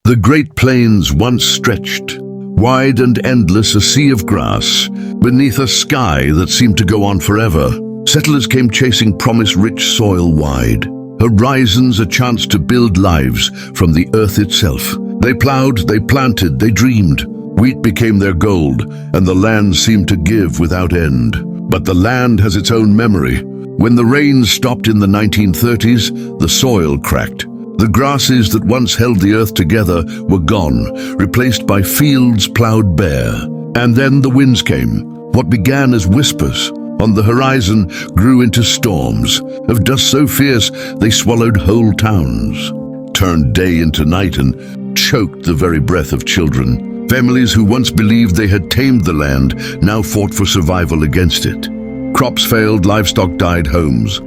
The Great Plains once stretched, wide and endless, a sea of grass, beneath a sky that seemed to go on forever. Settlers came chasing promise-rich soil wide, horizons a chance to build lives from the earth itself. They plowed, they planted, they dreamed. Wheat became their gold, and the land seemed to give without end. But the land has its own memory. When the rains stopped in the 1930s, the soil cracked. The grasses that once held the earth together were gone, replaced by fields plowed bare. And then the winds came. What began as whispers on the horizon grew into storms of dust so fierce they swallowed whole towns, turned day into night, and choked the very breath of children. Families who once believed they had tamed the land now fought for survival against it. Crops failed, livestock died, homes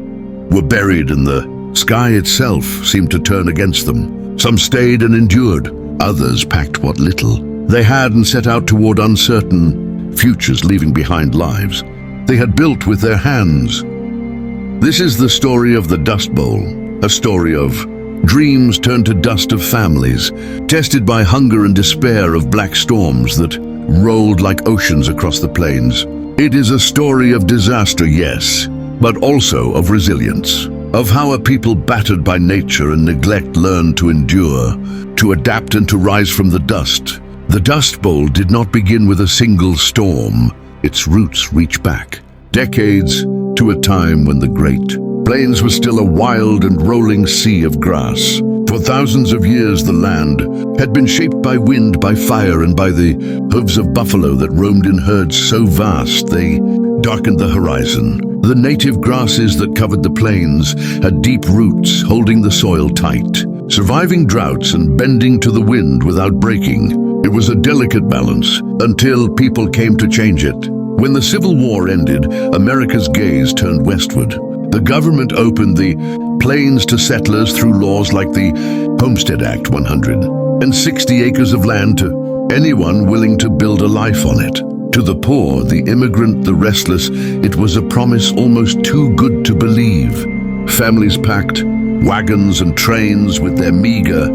were buried, and the sky itself seemed to turn against them. Some stayed and endured, others packed what little they had and set out toward uncertain futures, leaving behind lives they had built with their hands. This is the story of the Dust Bowl, a story of dreams turned to dust, of families tested by hunger and despair, of black storms that rolled like oceans across the plains. It is a story of disaster, yes, but also of resilience, of how a people battered by nature and neglect learned to endure, to adapt and to rise from the dust. The Dust Bowl did not begin with a single storm. Its roots reach back decades to a time when the Great Plains was still a wild and rolling sea of grass. For thousands of years the land had been shaped by wind, by fire, and by the hooves of buffalo that roamed in herds so vast they darkened the horizon. The native grasses that covered the plains had deep roots, holding the soil tight, surviving droughts and bending to the wind without breaking. It was a delicate balance until people came to change it. When the Civil War ended, America's gaze turned westward. The government opened the plains to settlers through laws like the Homestead Act, 160 acres of land to anyone willing to build a life on it. To the poor, the immigrant, the restless, it was a promise almost too good to believe. Families packed wagons and trains with their meager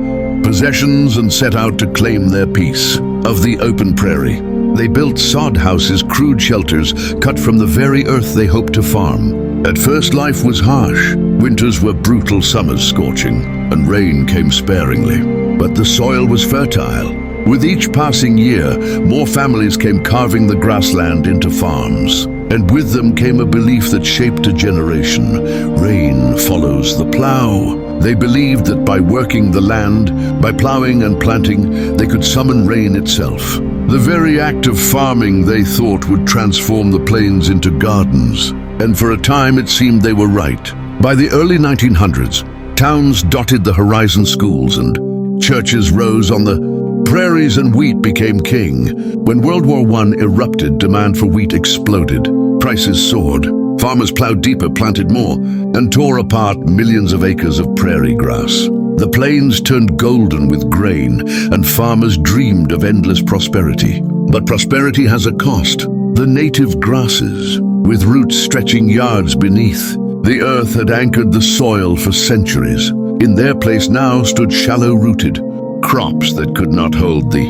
possessions and set out to claim their piece of the open prairie. They built sod houses, crude shelters, cut from the very earth they hoped to farm. At first life was harsh. Winters were brutal, summers scorching, and rain came sparingly. But the soil was fertile. With each passing year, more families came carving the grassland into farms. And with them came a belief that shaped a generation. Rain follows the plow. They believed that by working the land, by plowing and planting, they could summon rain itself. The very act of farming, they thought, would transform the plains into gardens. And for a time it seemed they were right. By the early 1900s, towns dotted the horizon, schools and churches rose on the prairies, and wheat became king. When World War I erupted, demand for wheat exploded. Prices soared. Farmers plowed deeper, planted more, and tore apart millions of acres of prairie grass. The plains turned golden with grain, and farmers dreamed of endless prosperity. But prosperity has a cost. The native grasses, with roots stretching yards beneath, the earth had anchored the soil for centuries. In their place now stood shallow-rooted crops that could not hold the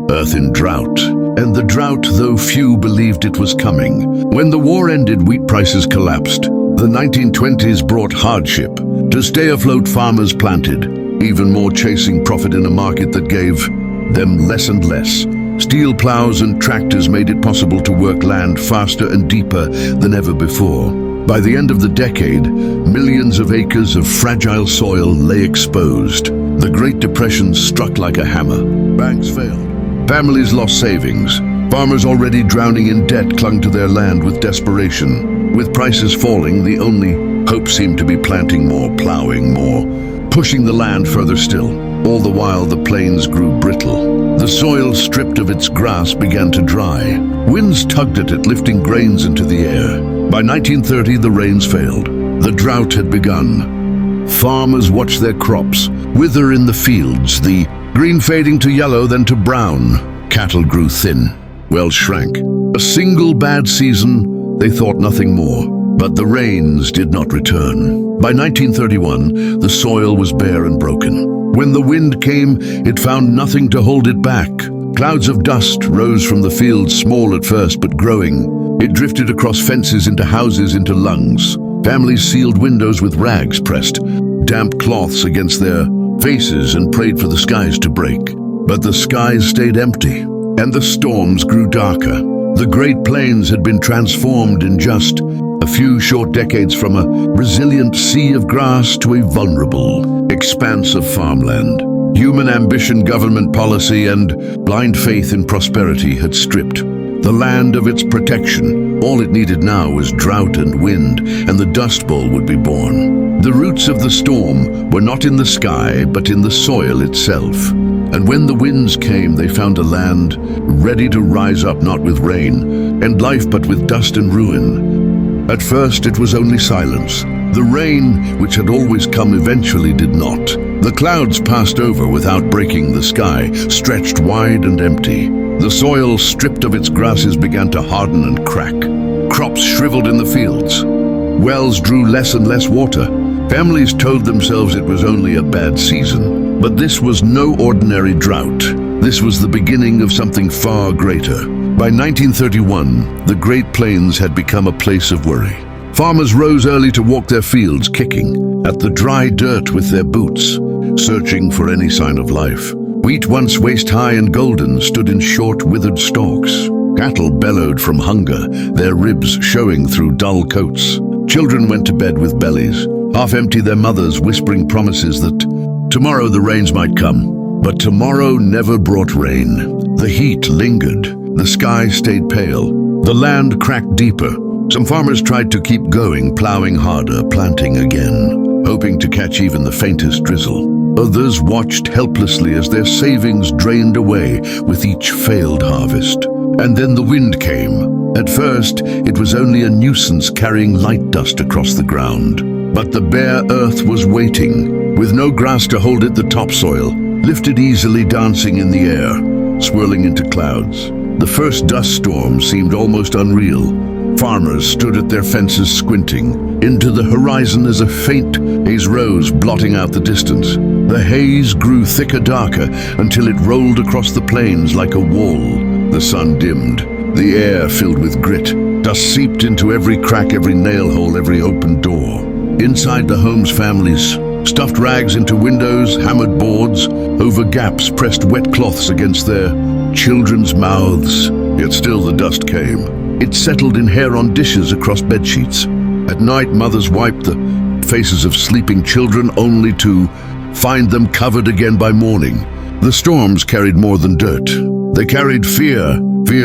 earth in drought. And the drought, though few believed it was coming. When the war ended, wheat prices collapsed. The 1920s brought hardship. To stay afloat, farmers planted, even more, chasing profit in a market that gave them less and less. Steel plows and tractors made it possible to work land faster and deeper than ever before. By the end of the decade, millions of acres of fragile soil lay exposed. The Great Depression struck like a hammer. Banks failed. Families lost savings. Farmers already drowning in debt clung to their land with desperation. With prices falling, the only hope seemed to be planting more, plowing more, pushing the land further still. All the while, the plains grew brittle. The soil, stripped of its grass, began to dry. Winds tugged at it, lifting grains into the air. By 1930, the rains failed. The drought had begun. Farmers watched their crops wither in the fields, the green fading to yellow, then to brown. Cattle grew thin, wells shrank. A single bad season, they thought nothing more. But the rains did not return. By 1931, the soil was bare and broken. When the wind came, it found nothing to hold it back. Clouds of dust rose from the fields, small at first but growing. It drifted across fences, into houses, into lungs. Families sealed windows with rags, pressed damp cloths against their faces and prayed for the skies to break. But the skies stayed empty, and the storms grew darker. The Great Plains had been transformed in just a few short decades from a resilient sea of grass to a vulnerable expanse of farmland. Human ambition, government policy, and blind faith in prosperity had stripped the land of its protection. All it needed now was drought and wind, and the Dust Bowl would be born. The roots of the storm were not in the sky, but in the soil itself. And when the winds came, they found a land ready to rise up, not with rain and life, but with dust and ruin. At first, it was only silence. The rain, which had always come, eventually did not. The clouds passed over without breaking the sky, stretched wide and empty. The soil, stripped of its grasses, began to harden and crack. Crops shriveled in the fields. Wells drew less and less water. Families told themselves it was only a bad season. But this was no ordinary drought. This was the beginning of something far greater. By 1931, the Great Plains had become a place of worry. Farmers rose early to walk their fields, kicking at the dry dirt with their boots, searching for any sign of life. Wheat, once waist-high and golden, stood in short, withered stalks. Cattle bellowed from hunger, their ribs showing through dull coats. Children went to bed with bellies, half-empty, their mothers whispering promises that tomorrow the rains might come. But tomorrow never brought rain. The heat lingered. The sky stayed pale. The land cracked deeper. Some farmers tried to keep going, plowing harder, planting again, hoping to catch even the faintest drizzle. Others watched helplessly as their savings drained away with each failed harvest. And then the wind came. At first, it was only a nuisance carrying light dust across the ground. But the bare earth was waiting. With no grass to hold it, the topsoil lifted easily, dancing in the air, swirling into clouds. The first dust storm seemed almost unreal. Farmers stood at their fences, squinting into the horizon as a faint haze rose, blotting out the distance. The haze grew thicker, darker, until it rolled across the plains like a wall. The sun dimmed. The air filled with grit. Dust seeped into every crack, every nail hole, every open door. Inside the homes, families stuffed rags into windows, hammered boards over gaps, pressed wet cloths against their children's mouths. Yet still the dust came. It settled in hair on dishes, across bedsheets. At night, mothers wiped the faces of sleeping children, only to find them covered again by morning. The storms carried more than dirt. They carried fear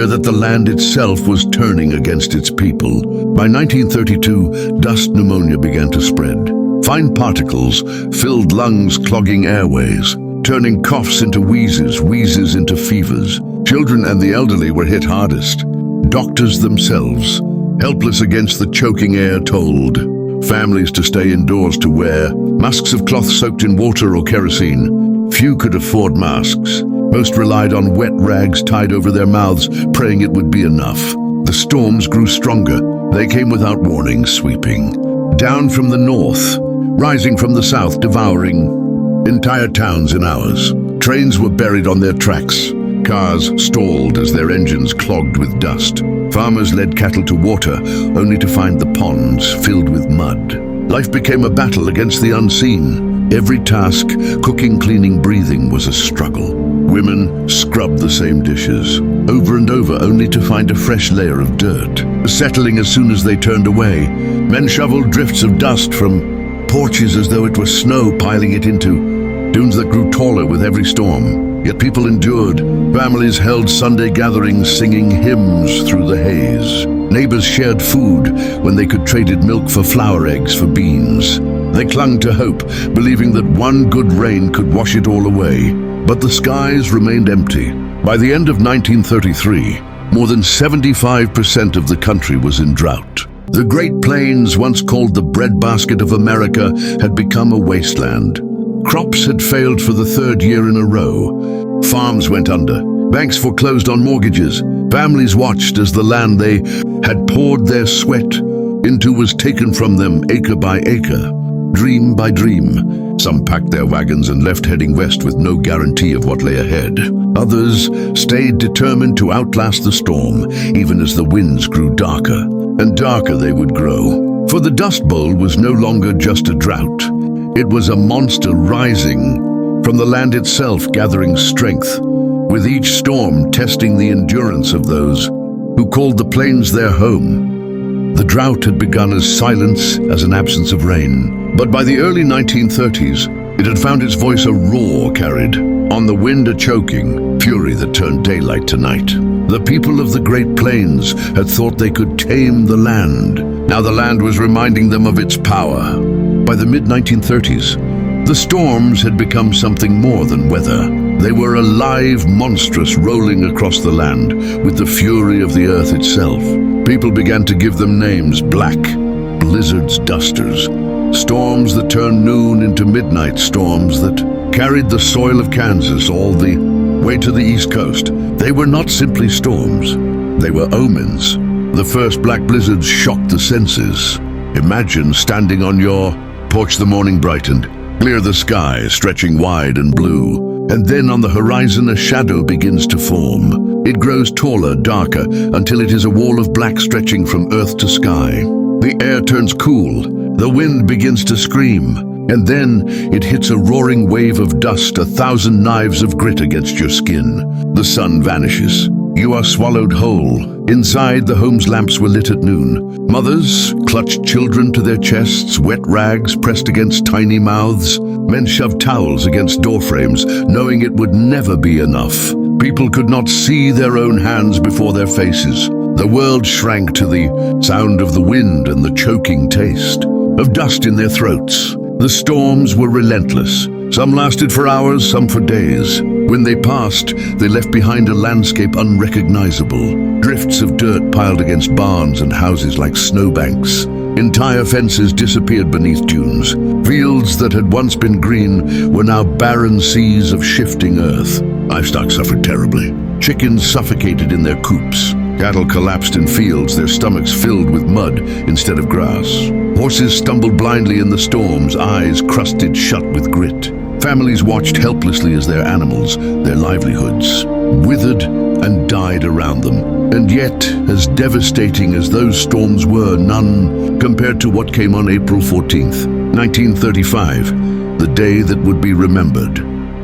that the land itself was turning against its people. By 1932, dust pneumonia began to spread. Fine particles filled lungs, clogging airways, turning coughs into wheezes, wheezes into fevers. Children and the elderly were hit hardest. Doctors themselves, helpless against the choking air, told families to stay indoors, to wear masks of cloth soaked in water or kerosene. Few could afford masks. Most relied on wet rags tied over their mouths, praying it would be enough. The storms grew stronger. They came without warning, sweeping down from the north, rising from the south, devouring entire towns in hours. Trains were buried on their tracks. Cars stalled as their engines clogged with dust. Farmers led cattle to water, only to find the ponds filled with mud. Life became a battle against the unseen. Every task, cooking, cleaning, breathing, was a struggle. Women scrubbed the same dishes, over and over, only to find a fresh layer of dirt, settling as soon as they turned away. Men shoveled drifts of dust from porches as though it were snow, piling it into dunes that grew taller with every storm. Yet people endured. Families held Sunday gatherings, singing hymns through the haze. Neighbors shared food when they could traded milk for flour, eggs for beans. They clung to hope, believing that one good rain could wash it all away. But the skies remained empty. By the end of 1933, more than 75% of the country was in drought. The Great Plains, once called the breadbasket of America, had become a wasteland. Crops had failed for the third year in a row. Farms went under. Banks foreclosed on mortgages. Families watched as the land they had poured their sweat into was taken from them acre by acre. dream by dream. Some packed their wagons and left heading west with no guarantee of what lay ahead. Others stayed determined to outlast the storm, even as the winds grew darker. And darker they would grow. For the Dust Bowl was no longer just a drought. It was a monster rising from the land itself, gathering strength, with each storm testing the endurance of those who called the plains their home. The drought had begun as silence as an absence of rain, but by the early 1930s, it had found its voice a roar carried on the wind, a choking fury that turned daylight to night. The people of the Great Plains had thought they could tame the land. Now the land was reminding them of its power. By the mid-1930s, the storms had become something more than weather. They were a live monstrous rolling across the land with the fury of the earth itself. People began to give them names: black blizzards, dusters, storms that turned noon into midnight, storms that carried the soil of Kansas all the way to the East Coast. They were not simply storms, they were omens. The first black blizzards shocked the senses. Imagine standing on your porch, the morning brightened, clear the sky stretching wide and blue, and then on the horizon a shadow begins to form. It grows taller, darker, until it is a wall of black stretching from earth to sky. The air turns cool, the wind begins to scream, and then it hits a roaring wave of dust, 1,000 knives of grit against your skin. The sun vanishes. You are swallowed whole. Inside, the home's lamps were lit at noon. Mothers clutched children to their chests, wet rags pressed against tiny mouths. Men shoved towels against doorframes, knowing it would never be enough. People could not see their own hands before their faces. The world shrank to the sound of the wind and the choking taste of dust in their throats. The storms were relentless. Some lasted for hours, some for days. When they passed, they left behind a landscape unrecognizable. Drifts of dirt piled against barns and houses like snowbanks. Entire fences disappeared beneath dunes. Fields that had once been green were now barren seas of shifting earth. Livestock suffered terribly. Chickens suffocated in their coops. Cattle collapsed in fields, their stomachs filled with mud instead of grass. Horses stumbled blindly in the storms, eyes crusted shut with grit. Families watched helplessly as their animals, their livelihoods, withered and died around them. And yet, as devastating as those storms were, none compared to what came on April 14th, 1935, the day that would be remembered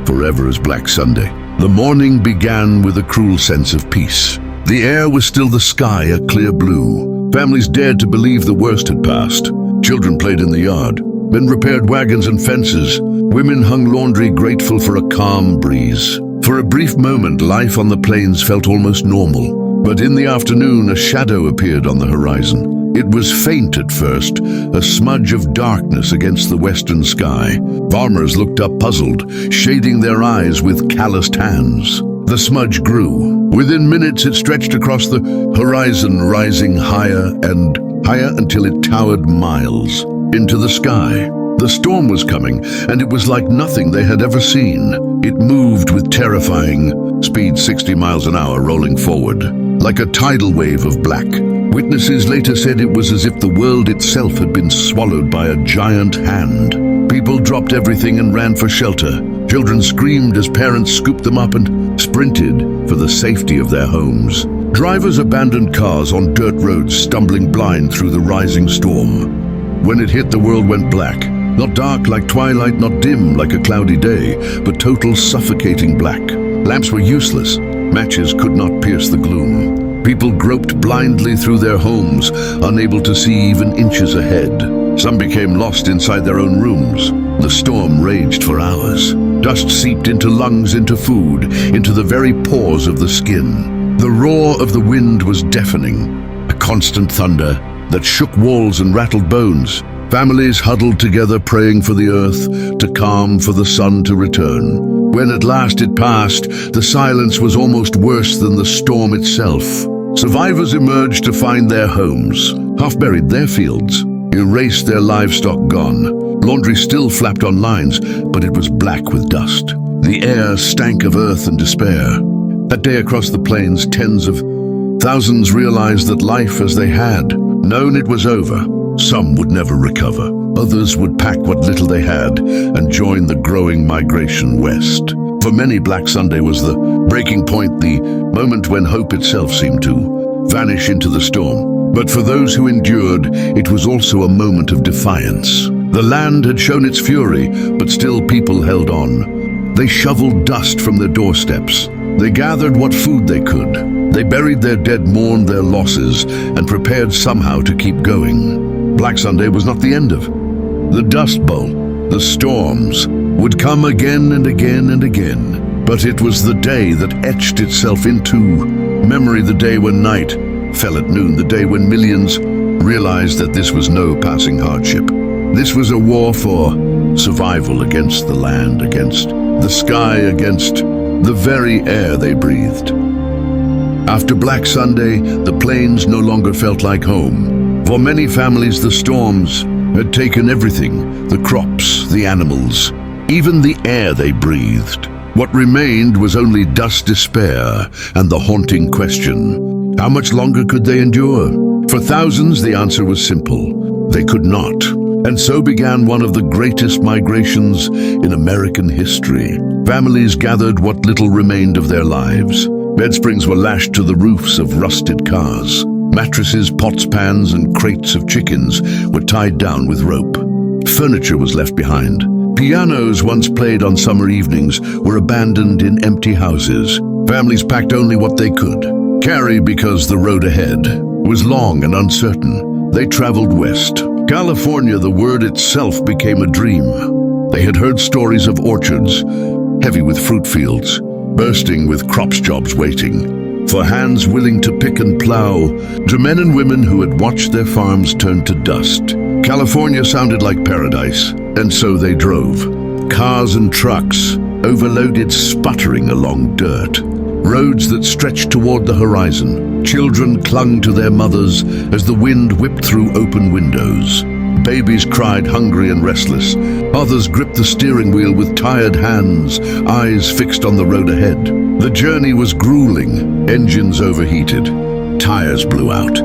forever as Black Sunday. The morning began with a cruel sense of peace. The air was still the sky, a clear blue. Families dared to believe the worst had passed. Children played in the yard. Men repaired wagons and fences. Women hung laundry, grateful for a calm breeze. For a brief moment, life on the plains felt almost normal. But in the afternoon, a shadow appeared on the horizon. It was faint at first, a smudge of darkness against the western sky. Farmers looked up puzzled, shading their eyes with calloused hands. The smudge grew. Within minutes, it stretched across the horizon, rising higher and higher until it towered miles into the sky. The storm was coming, and it was like nothing they had ever seen. It moved with terrifying speed, 60 miles an hour, rolling forward, like a tidal wave of black. Witnesses later said it was as if the world itself had been swallowed by a giant hand. People dropped everything and ran for shelter. Children screamed as parents scooped them up and sprinted for the safety of their homes. Drivers abandoned cars on dirt roads, stumbling blind through the rising storm. When it hit, the world went black. Not dark like twilight, not dim like a cloudy day, but total suffocating black. Lamps were useless. Matches could not pierce the gloom. People groped blindly through their homes, unable to see even inches ahead. Some became lost inside their own rooms. The storm raged for hours. Dust seeped into lungs, into food, into the very pores of the skin. The roar of the wind was deafening, a constant thunder that shook walls and rattled bones. Families huddled together, praying for the earth to calm, for the sun to return. When at last it passed, the silence was almost worse than the storm itself. Survivors emerged to find their homes, half-buried, their fields, erased, their livestock gone. Laundry still flapped on lines, but it was black with dust. The air stank of earth and despair. That day across the plains, tens of thousands realized that life as they had known it was over. Some would never recover. Others would pack what little they had and join the growing migration west. For many, Black Sunday was the breaking point, the moment when hope itself seemed to vanish into the storm. But for those who endured, it was also a moment of defiance. The land had shown its fury, but still people held on. They shoveled dust from their doorsteps. They gathered what food they could. They buried their dead, mourned their losses, and prepared somehow to keep going. Black Sunday was not the end of the Dust Bowl. The storms would come again and again and again, but it was the day that etched itself into memory, the day when night fell at noon, the day when millions realized that this was no passing hardship. This was a war for survival, against the land, against the sky, against the very air they breathed. After Black Sunday, the plains no longer felt like home. For many families, the storms had taken everything: the crops, the animals, even the air they breathed. What remained was only dust, despair, and the haunting question: how much longer could they endure? For thousands, the answer was simple: they could not. And so began one of the greatest migrations in American history. Families gathered what little remained of their lives. Bed springs were lashed to the roofs of rusted cars. Mattresses, pots, pans, and crates of chickens were tied down with rope. Furniture was left behind. Pianos, once played on summer evenings, were abandoned in empty houses. Families packed only what they could carry because the road ahead was long and uncertain. They traveled west. California, the word itself, became a dream. They had heard stories of orchards, heavy with fruit fields, bursting with crops jobs waiting for hands willing to pick and plow, to men and women who had watched their farms turn to dust. California sounded like paradise, and so they drove. Cars and trucks, overloaded, sputtering along dirt. Roads that stretched toward the horizon. Children clung to their mothers as the wind whipped through open windows. Babies cried, hungry and restless. Others gripped the steering wheel with tired hands, eyes fixed on the road ahead. The journey was grueling. Engines overheated. Tires blew out.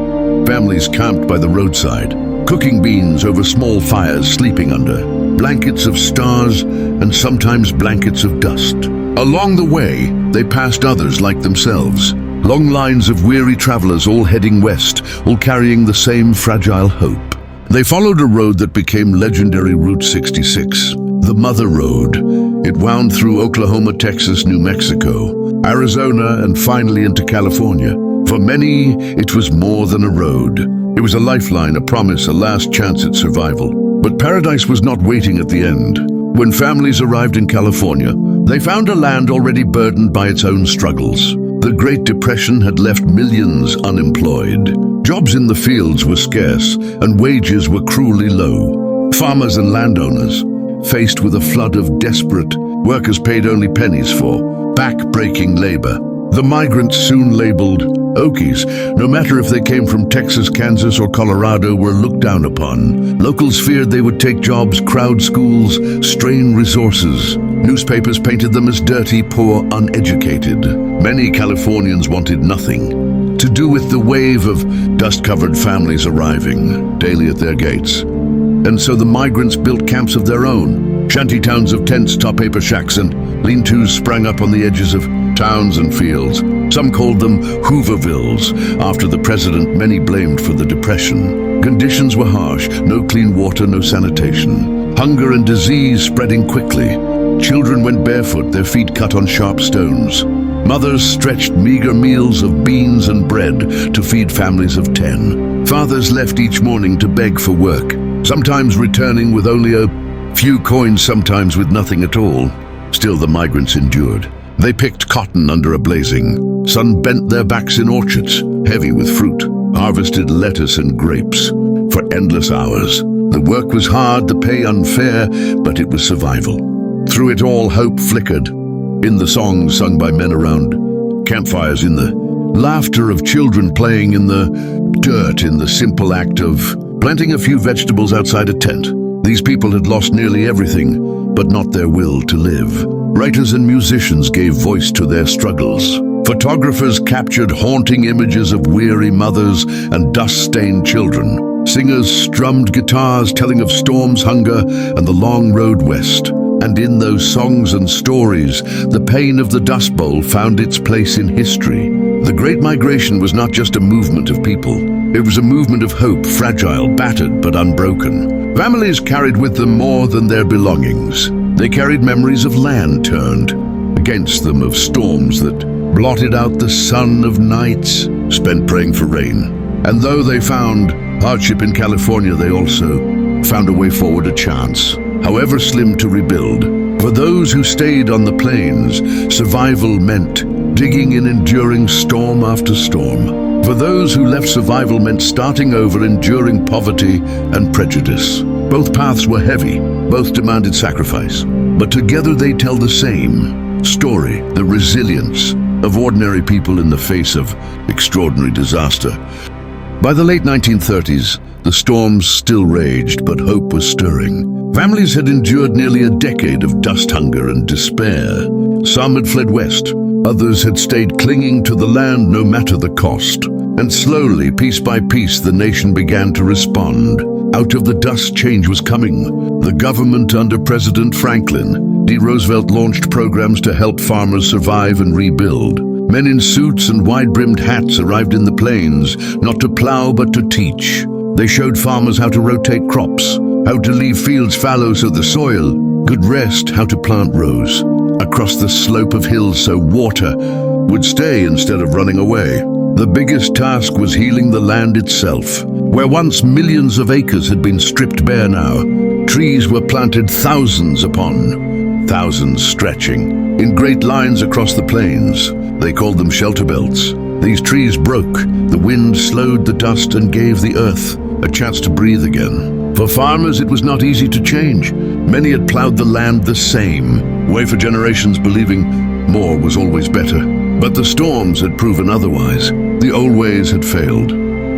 Families camped by the roadside, cooking beans over small fires, sleeping under blankets of stars and sometimes blankets of dust. Along the way, they passed others like themselves. Long lines of weary travelers, all heading west, all carrying the same fragile hope. They followed a road that became legendary Route 66, the Mother Road. It wound through Oklahoma, Texas, New Mexico, Arizona, and finally into California. For many, it was more than a road. It was a lifeline, a promise, a last chance at survival. But paradise was not waiting at the end. When families arrived in California, they found a land already burdened by its own struggles. The Great Depression had left millions unemployed. Jobs in the fields were scarce, and wages were cruelly low. Farmers and landowners, faced with a flood of desperate workers, paid only pennies for back-breaking labor. The migrants, soon labeled Okies, no matter if they came from Texas, Kansas, or Colorado, were looked down upon. Locals feared they would take jobs, crowd schools, strain resources. Newspapers painted them as dirty, poor, uneducated. Many Californians wanted nothing to do with the wave of dust-covered families arriving daily at their gates. And so the migrants built camps of their own. Shanty towns of tents, top paper shacks, and lean-tos sprang up on the edges of towns and fields. Some called them Hoovervilles, after the president many blamed for the Depression. Conditions were harsh: no clean water, no sanitation. Hunger and disease spreading quickly. Children went barefoot, their feet cut on sharp stones. Mothers stretched meager meals of beans and bread to feed families of 10. Fathers left each morning to beg for work, sometimes returning with only a few coins, sometimes with nothing at all. Still, the migrants endured. They picked cotton under a blazing sun, bent their backs in orchards, heavy with fruit, harvested lettuce and grapes for endless hours. The work was hard, the pay unfair, but it was survival. Through it all, hope flickered. In the songs sung by men around campfires, in the laughter of children playing in the dirt, in the simple act of planting a few vegetables outside a tent. These people had lost nearly everything, but not their will to live. Writers and musicians gave voice to their struggles. Photographers captured haunting images of weary mothers and dust-stained children. Singers strummed guitars telling of storms, hunger, and the long road west. And in those songs and stories, the pain of the Dust Bowl found its place in history. The Great Migration was not just a movement of people. It was a movement of hope, fragile, battered, but unbroken. Families carried with them more than their belongings. They carried memories of land turned against them, of storms that blotted out the sun, of nights spent praying for rain. And though they found hardship in California, they also found a way forward, a chance, however slim, to rebuild. For those who stayed on the plains, survival meant digging in, enduring storm after storm. For those who left, survival meant starting over, enduring poverty and prejudice. Both paths were heavy, both demanded sacrifice. But together they tell the same story, the resilience of ordinary people in the face of extraordinary disaster. By the late 1930s, the storms still raged, but hope was stirring. Families had endured nearly a decade of dust hunger and despair. Some had fled west, others had stayed clinging to the land no matter the cost. And slowly, piece by piece, the nation began to respond. Out of the dust, change was coming. The government under President Franklin D. Roosevelt launched programs to help farmers survive and rebuild. Men in suits and wide-brimmed hats arrived in the plains, not to plow but to teach. They showed farmers how to rotate crops, how to leave fields fallow so the soil could rest, how to plant rows across the slope of hills so water would stay instead of running away. The biggest task was healing the land itself. Where once millions of acres had been stripped bare, now trees were planted, thousands upon thousands stretching in great lines across the plains. They called them shelter belts. These trees broke, the wind slowed the dust and gave the earth a chance to breathe again. For farmers, it was not easy to change. Many had plowed the land the same way for generations, believing more was always better. But the storms had proven otherwise. The old ways had failed.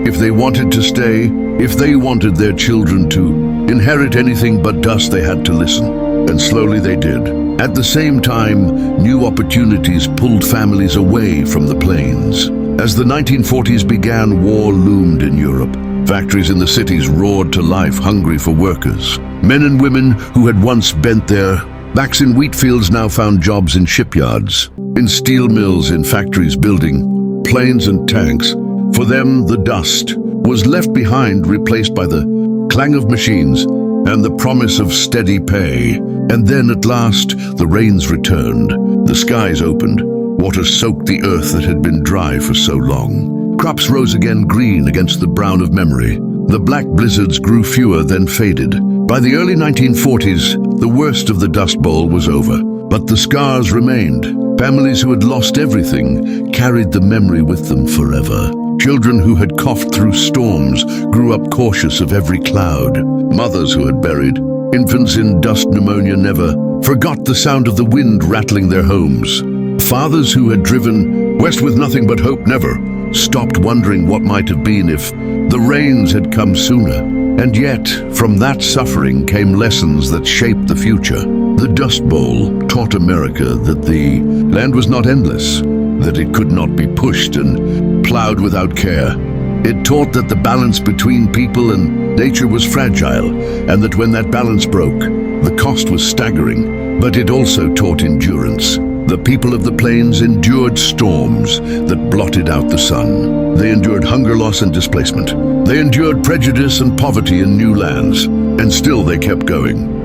If they wanted to stay, if they wanted their children to inherit anything but dust, they had to listen. And slowly they did. At the same time, new opportunities pulled families away from the plains. As the 1940s began, war loomed in Europe. Factories in the cities roared to life, hungry for workers. Men and women who had once bent their backs in wheat fields now found jobs in shipyards, in steel mills, in factories building planes and tanks. For them, the dust was left behind, replaced by the clang of machines and the promise of steady pay. And then at last, the rains returned. The skies opened. Water soaked the earth that had been dry for so long. Crops rose again, green against the brown of memory. The black blizzards grew fewer, then faded. By the early 1940s, the worst of the Dust Bowl was over. But the scars remained. Families who had lost everything carried the memory with them forever. Children who had coughed through storms grew up cautious of every cloud. Mothers who had buried infants in dust pneumonia never forgot the sound of the wind rattling their homes. Fathers who had driven west with nothing but hope never stopped wondering what might have been if the rains had come sooner. And yet, from that suffering came lessons that shaped the future. The Dust Bowl taught America that the land was not endless, that it could not be pushed and plowed without care. It taught that the balance between people and nature was fragile, and that when that balance broke, the cost was staggering. But it also taught endurance. The people of the plains endured storms that blotted out the sun. They endured hunger, loss, and displacement. They endured prejudice and poverty in new lands, and still they kept going.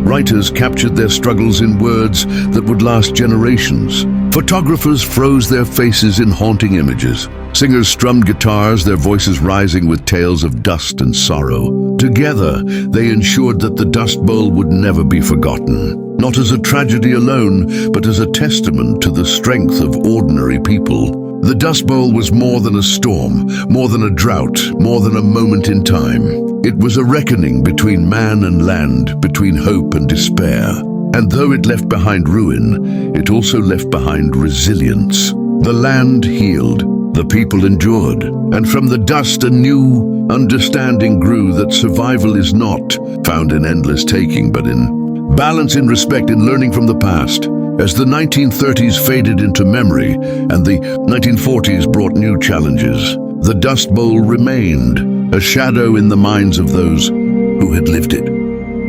Writers captured their struggles in words that would last generations. Photographers froze their faces in haunting images. Singers strummed guitars, their voices rising with tales of dust and sorrow. Together, they ensured that the Dust Bowl would never be forgotten. Not as a tragedy alone, but as a testament to the strength of ordinary people. The Dust Bowl was more than a storm, more than a drought, more than a moment in time. It was a reckoning between man and land, between hope and despair. And though it left behind ruin, it also left behind resilience. The land healed, the people endured, and from the dust a new understanding grew that survival is not found in endless taking, but in balance, in respect, in learning from the past. As the 1930s faded into memory and the 1940s brought new challenges, the Dust Bowl remained a shadow in the minds of those who had lived it.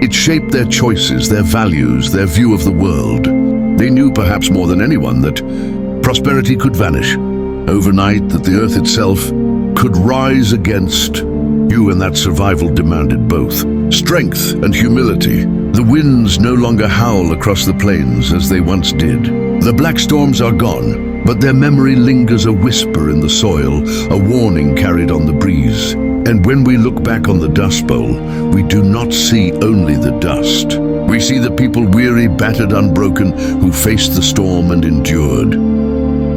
It shaped their choices, their values, their view of the world. They knew perhaps more than anyone that prosperity could vanish overnight, that the earth itself could rise against you, and that survival demanded both strength and humility. The winds no longer howl across the plains as they once did. The black storms are gone, but their memory lingers, a whisper in the soil, a warning carried on the breeze. And when we look back on the Dust Bowl, we do not see only the dust. We see the people, weary, battered, unbroken, who faced the storm and endured.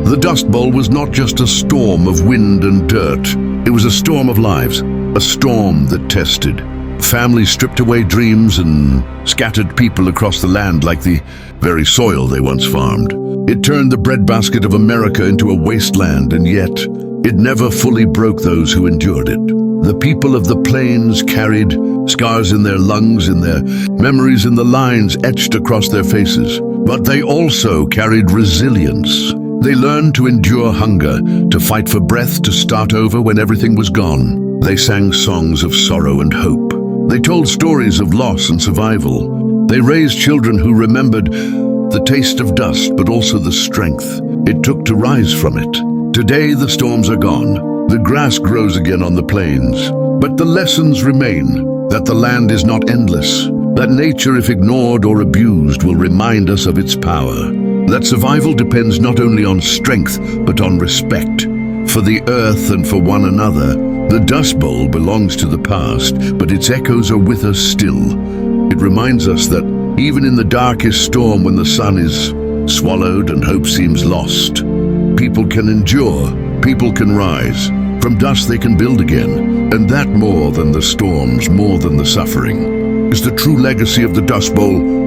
The Dust Bowl was not just a storm of wind and dirt. It was a storm of lives, a storm that tested. Families stripped away dreams and scattered people across the land like the very soil they once farmed. It turned the breadbasket of America into a wasteland, and yet it never fully broke those who endured it. The people of the plains carried scars in their lungs, in their memories, in the lines etched across their faces. But they also carried resilience. They learned to endure hunger, to fight for breath, to start over when everything was gone. They sang songs of sorrow and hope. They told stories of loss and survival. They raised children who remembered the taste of dust, but also the strength it took to rise from it. Today the storms are gone. The grass grows again on the plains. But the lessons remain, that the land is not endless, that nature, if ignored or abused, will remind us of its power, that survival depends not only on strength, but on respect for the earth and for one another. The Dust Bowl belongs to the past, but its echoes are with us still. It reminds us that even in the darkest storm, when the sun is swallowed and hope seems lost, people can endure, people can rise. From dust they can build again, and that more than the storms, more than the suffering, is the true legacy of the Dust Bowl.